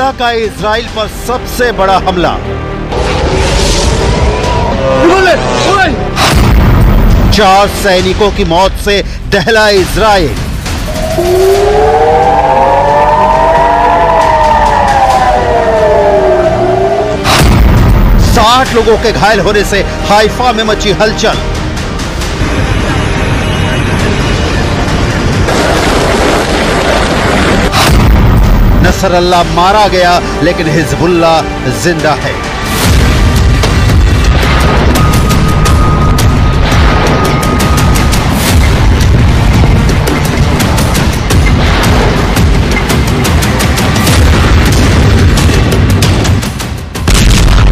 Hezbollah का Israel पर सबसे बड़ा हमला। 4 सैनिकों की मौत से दहला इजराइल। साठ लोगों के घायल होने से हाइफा में मची हलचल। नसरल्लाह मारा गया लेकिन हिजबुल्लाह जिंदा है।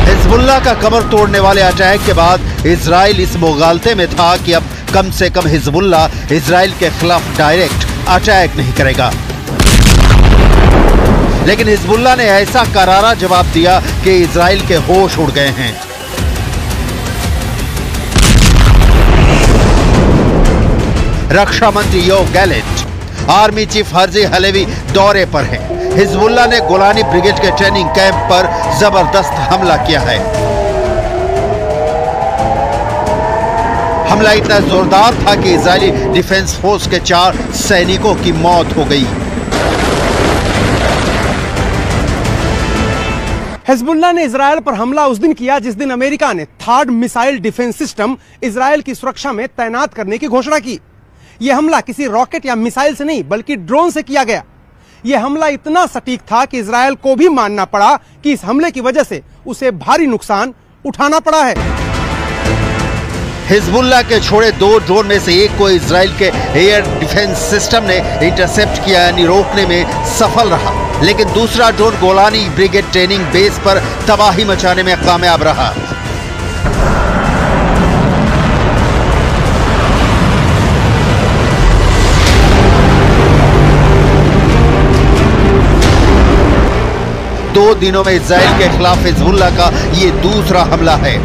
हिजबुल्लाह का कमर तोड़ने वाले अटैक के बाद इजराइल इस मुगालते में था कि अब कम से कम हिजबुल्लाह इजराइल के खिलाफ डायरेक्ट अटैक नहीं करेगा। लेकिन हिजबुल्लाह ने ऐसा करारा जवाब दिया कि इजराइल के होश उड़ गए हैं। रक्षा मंत्री Yoav Gallant, army chief Herzi Halevi दौरे पर हैं। हिजबुल्लाह ने गोलानी ब्रिगेड के ट्रेनिंग कैंप पर जबरदस्त हमला किया है। हमला इतना जोरदार था कि इजरायली डिफेंस फोर्स के 4 सैनिकों की मौत हो गई। हिजबुल्लाह ने इजराइल पर हमला उस दिन किया जिस दिन अमेरिका ने third missile defence system Israel की सुरक्षा में तैनात करने की घोषणा की। यह हमला किसी रॉकेट या मिसाइल से नहीं बल्कि ड्रोन से किया गया। यह हमला इतना सटीक था कि इजराइल को भी मानना पड़ा कि इस हमले की वजह से उसे भारी नुकसान उठाना पड़ा है। हिजबुल्लाह के छोड़े 2 ड्रोन में से एक को इजराइल के एयर डिफेंस सिस्टम ने इंटरसेप्ट किया यानी रोकने में सफल रहा, लेकिन दूसरा drone Golani brigade training base पर तबाही मचाने में कामयाब रहा। दो दिनों में इजराइल के खिलाफ हिजबुल्लाह का ये दूसरा हमला है।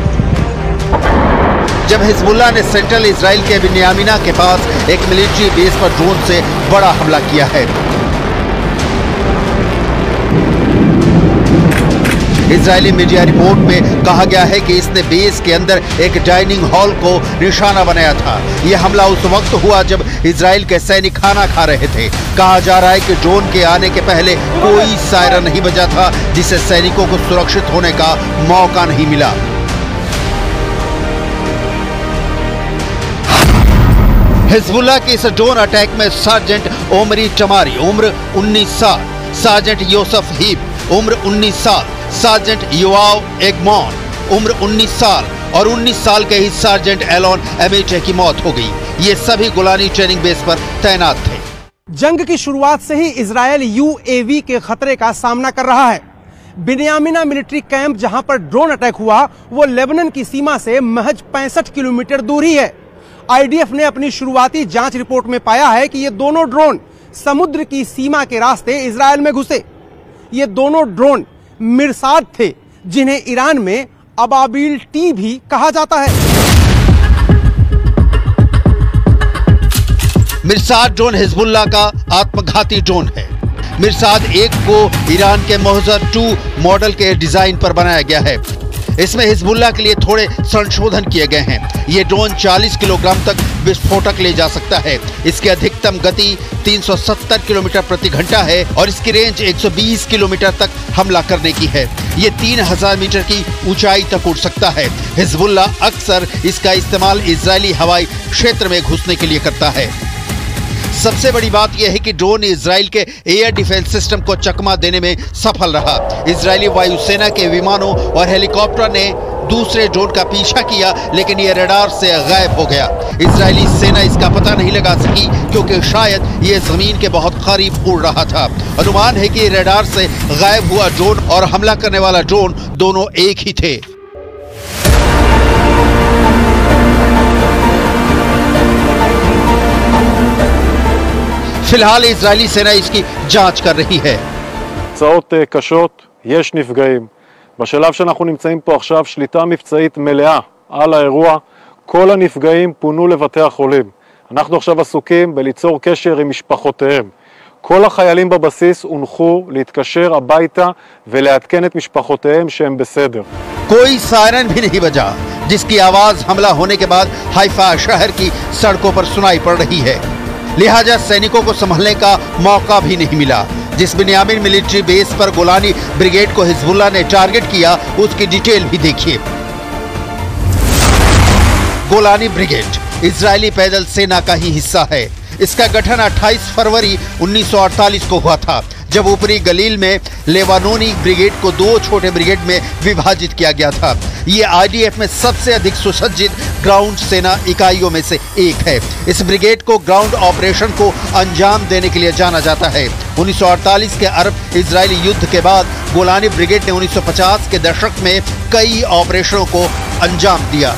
जब हिजबुल्लाह ने सेंट्रल इजराइल के बिन्यामिना के पास एक मिलिट्री बेस पर ड्रोन से बड़ा हमला किया है। इजरायली मीडिया रिपोर्ट में कहा गया है कि इसने बेस के अंदर एक डाइनिंग हॉल को निशाना बनाया था। यह हमला उस वक्त हुआ जब इजराइल के सैनिक खाना खा रहे थे। कहा जा रहा है कि ड्रोन के आने के पहले कोई सायरन नहीं बजा था, जिससे सैनिकों को सुरक्षित होने का मौका नहीं मिला। हिजबुल्लाह की इस ड्रोन अटैक में सार्जेंट ओमरी टमारी उम्र 19 साल, सार्जेंट योसेफ हीप उम्र 19 साल, सार्जेंट योआव एगमॉन उम्र 19 साल और 19 साल के ही सार्जेंट एलोन एमेटे की मौत हो गई। ये सभी गोलानी ट्रेनिंग बेस पर तैनात थे। जंग की शुरुआत से ही इजरायल यूएवी के खतरे का सामना कर रहा है। बिन्यामिना मिलिट्री कैंप जहां पर ड्रोन अटैक हुआ वो लेबनान की सीमा से महज 65 किलोमीटर दूर ही है। आईडीएफ ने अपनी शुरुआती जांच रिपोर्ट में पाया है कि ये दोनों ड्रोन समुद्र की सीमा के रास्ते इजरायल में घुसे। ये दोनों ड्रोन मिरसाद थे, जिन्हें ईरान में अबाबिल टी भी कहा जाता है। मिरसाद ड्रोन हिजबुल्लाह का आत्मघाती ड्रोन है। मिरसाद 1 को ईरान के मोहजर 2 मॉडल के डिजाइन पर बनाया गया है। इसमें हिजबुल्लाह के लिए थोड़े संशोधन किए गए हैं। ये ड्रोन 40 किलोग्राम तक विस्फोटक ले जा सकता है। इसकी अधिकतम गति 370 किलोमीटर प्रति घंटा है और इसकी रेंज 120 किलोमीटर तक हमला करने की है। ये 3000 मीटर की ऊंचाई तक उड़ सकता है। हिजबुल्लाह अक्सर इसका इस्तेमाल इजरायली हवाई क्षेत्र में घुसने के लिए करता है। सबसे बड़ी बात यह है कि ड्रोन इजराइल के एयर डिफेंस सिस्टम को चकमा देने में सफल रहा। इजरायली वायुसेना के विमानों और हेलीकॉप्टर ने दूसरे ड्रोन का पीछा किया, लेकिन यह रडार से गायब हो गया। इजरायली सेना इसका पता नहीं लगा सकी क्योंकि शायद यह जमीन के बहुत करीब उड़ रहा था। अनुमान है कि रडार से गायब हुआ ड्रोन और हमला करने वाला ड्रोन दोनों एक ही थे। फिलहाल इजरायली सेना इसकी जांच कर रही है। תוצאות קשות, יש נפגעים. בשלב שאנחנו נמצאים פה עכשיו שליטה מבצעית מלאה על האירוע. כל הנפגעים פונו לבתי החולים. אנחנו עכשיו עסוקים בליצור קשר עם משפחותיהם. כל החיילים בבסיס הונחו להתקשר הביתה ולעדכן את משפחותיהם שהם בסדר. कोई सायरन भी नहीं बजा, जिसकी आवाज हमला होने के बाद हाइफा शहर की सड़कों पर सुनाई पड़ रही है। लिहाजा सैनिकों को संभलने का मौका भी नहीं मिला। जिस बिन्यामिन मिलिट्री बेस पर गोलानी ब्रिगेड को हिजबुल्लाह ने टारगेट किया, उसकी डिटेल भी देखिए। गोलानी ब्रिगेड इजरायली पैदल सेना का ही हिस्सा है। इसका गठन 28 फरवरी 1948 को हुआ था, जब ऊपरी गलील में लेबानोनी ब्रिगेड को 2 छोटे ब्रिगेड में विभाजित किया गया था। ये आईडीएफ में सबसे अधिक सुसज्जित ग्राउंड सेना इकाइयों में से एक है। इस ब्रिगेड को ग्राउंड ऑपरेशन को अंजाम देने के लिए जाना जाता है। 1948 के अरब इजरायली युद्ध के बाद गोलानी ब्रिगेड ने 1950 के दशक में कई ऑपरेशनों को अंजाम दिया।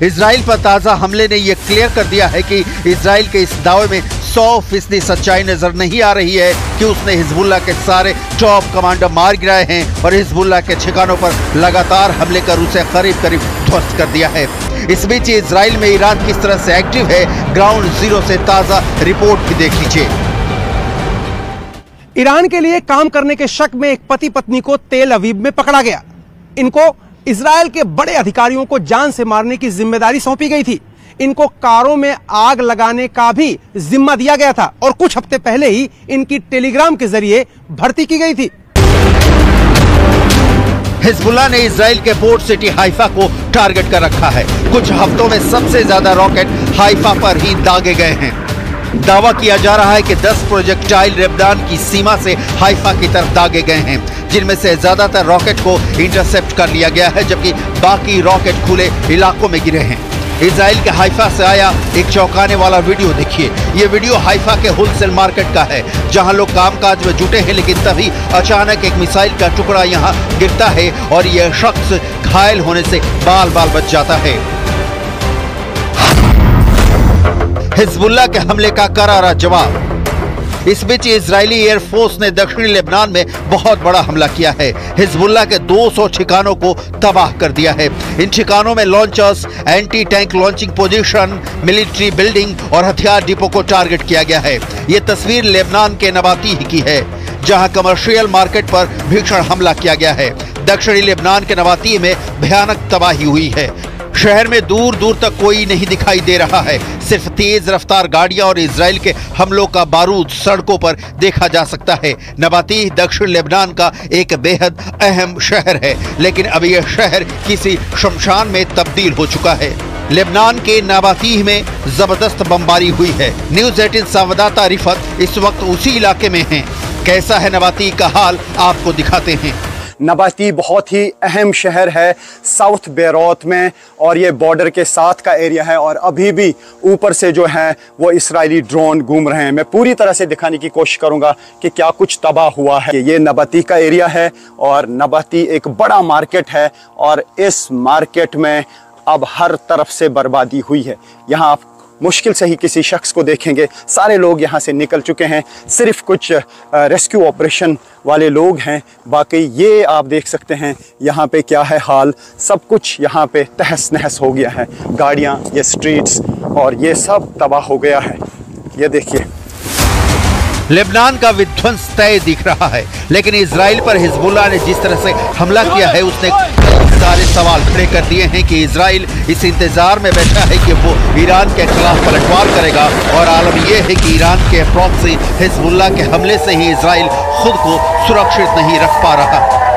इजराइल पर ताजा हमले ने यह क्लियर कर दिया है कि इजराइल के इस दावे में 100% सच्चाई नजर नहीं आ रही है कि उसने हिजबुल्लाह के सारे टॉप कमांडर मार गिराए हैं और हिजबुल्लाह के ठिकानों पर लगातार हमले कर उसे करीब करीब ध्वस्त कर दिया है। इस बीच इजराइल में ईरान किस तरह से एक्टिव है, ग्राउंड जीरो से ताजा रिपोर्ट भी देख लीजिए। ईरान के लिए काम करने के शक में एक पति पत्नी को तेल अवीव में पकड़ा गया। इनको इजराइल के बड़े अधिकारियों को जान से मारने की जिम्मेदारी सौंपी गई थी। इनको कारों में आग लगाने का भी जिम्मा दिया गया था और कुछ हफ्ते पहले ही इनकी टेलीग्राम के जरिए भर्ती की गई थी। हिजबुल्लाह ने इजराइल के पोर्ट सिटी हाइफा को टारगेट कर रखा है। कुछ हफ्तों में सबसे ज्यादा रॉकेट हाइफा पर ही दागे गए हैं। दावा किया जा रहा है कि 10 प्रोजेक्टाइल लेबनान की सीमा से हाइफा की तरफ दागे गए हैं, जिनमें से ज्यादातर रॉकेट को इंटरसेप्ट कर लिया गया है, जबकि बाकी रॉकेट खुले इलाकों में गिरे हैं। इजराइल के हाइफा से आया एक चौंकाने वाला वीडियो देखिए। ये वीडियो हाइफा के होलसेल मार्केट का है, जहां लोग कामकाज में जुटे हैं, लेकिन तभी अचानक एक मिसाइल का टुकड़ा यहां गिरता है और यह शख्स घायल होने से बाल बाल बच जाता है। हिजबुल्लाह के हमले का करारा जवाब। इस बीच इजरायली एयरफोर्स ने दक्षिणी लेबनान में बहुत बड़ा हमला किया है। हिजबुल्लाह के 200 ठिकानों को तबाह कर दिया है। इन ठिकानों में launchers, anti tank launching position, military building और हथियार डिपो को टारगेट किया गया है। ये तस्वीर लेबनान के नबातीह की है, जहां कमर्शियल मार्केट पर भीषण हमला किया गया है। दक्षिणी लेबनान के नबातीह में भयानक तबाही हुई है। शहर में दूर दूर तक कोई नहीं दिखाई दे रहा है। सिर्फ तेज रफ्तार गाड़ियां और इजराइल के हमलों का बारूद सड़कों पर देखा जा सकता है। नबातीह दक्षिण लेबनान का एक बेहद अहम शहर है, लेकिन अब यह शहर किसी शमशान में तब्दील हो चुका है। लेबनान के नबातीह में जबरदस्त बमबारी हुई है। न्यूज़ 18 संवाददाता रिफत इस वक्त उसी इलाके में हैं। कैसा है नबातीह का हाल, आपको दिखाते हैं। नबातीह बहुत ही अहम शहर है साउथ बेरूत में, और ये बॉर्डर के साथ का एरिया है, और अभी भी ऊपर से जो है वो इजरायली ड्रोन घूम रहे हैं। मैं पूरी तरह से दिखाने की कोशिश करूंगा कि क्या कुछ तबाह हुआ है। ये नबातीह का एरिया है और नबातीह एक बड़ा मार्केट है, और इस मार्केट में अब हर तरफ से बर्बादी हुई है। यहाँ आप मुश्किल से ही किसी शख्स को देखेंगे। सारे लोग यहाँ से निकल चुके हैं, सिर्फ कुछ रेस्क्यू ऑपरेशन वाले लोग हैं। बाकी ये आप देख सकते हैं यहाँ पे क्या है हाल। सब कुछ यहाँ पे तहस नहस हो गया है। गाड़ियाँ, ये स्ट्रीट्स और ये सब तबाह हो गया है। ये देखिए, लेबनान का विध्वंस तय दिख रहा है, लेकिन इजराइल पर हिजबुल्लाह ने जिस तरह से हमला किया है, उसने सारे सवाल खड़े कर दिए हैं कि इजराइल इस इंतजार में बैठा है कि वो ईरान के खिलाफ पलटवार करेगा। और आलम यह है कि ईरान के प्रॉक्सी हिजबुल्लाह के हमले से ही इजराइल खुद को सुरक्षित नहीं रख पा रहा।